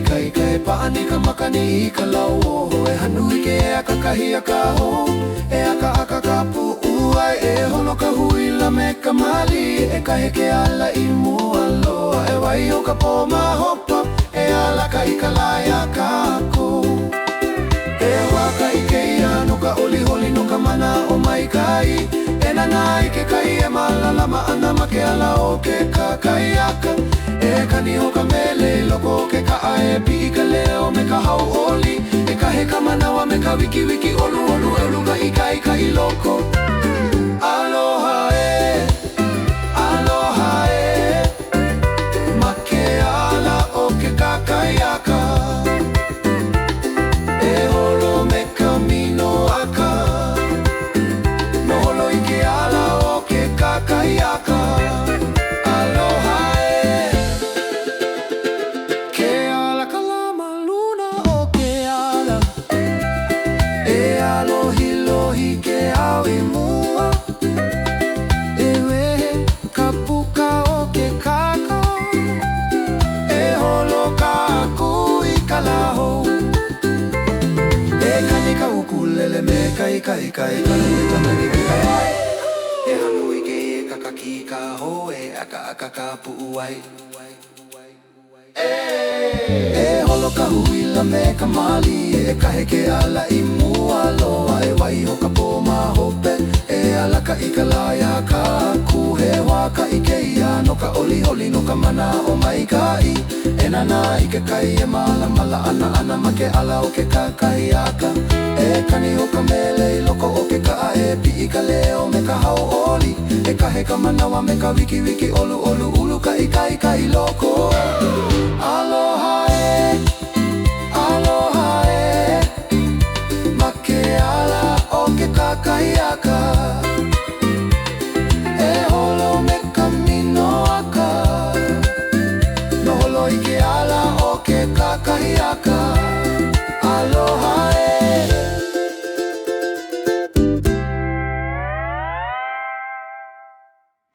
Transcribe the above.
kai kai paani ka makani I ka lau oho e hanui ke e aka kahi aka ho e aka ka pu'uai e holo ka huila me ka mali e ka heke ala I mua loa e wai o ka po mahopa e ala ka I ka laia kako e waka I ke ia no ka oli holi no ka mana o mai kai e nana I ke kai e malalama ana ma ke ala o ke kakaiaka e kani o ka mele loko ke ka ae pi ka leo me ka hau oli e ka he ka manawa me ka wiki wiki olu olu e luka I kai loko aloha ma ke ala o ke kakaiaka e holo me ka mino aka no holo I ke ala o ke kakaiaka kai kai kai tanani kai e hanui ke kakaki ka ho e aka ka pu'uai e holo ka huila me ka mali e ka heke ala I mua loa e wai ho ka po mahope e ala ka I ka laia ka ku he waka I ke ia no ka oli holi no ka mana o mai kai e nana I ke kai e mala ana ma ke ala o ke kakaiaka e kani o ka mele I loko o ke ka ae pi I ka leo me ka hau oli e ka he ka manawa me ka wiki wiki olu ulu ka I kai loko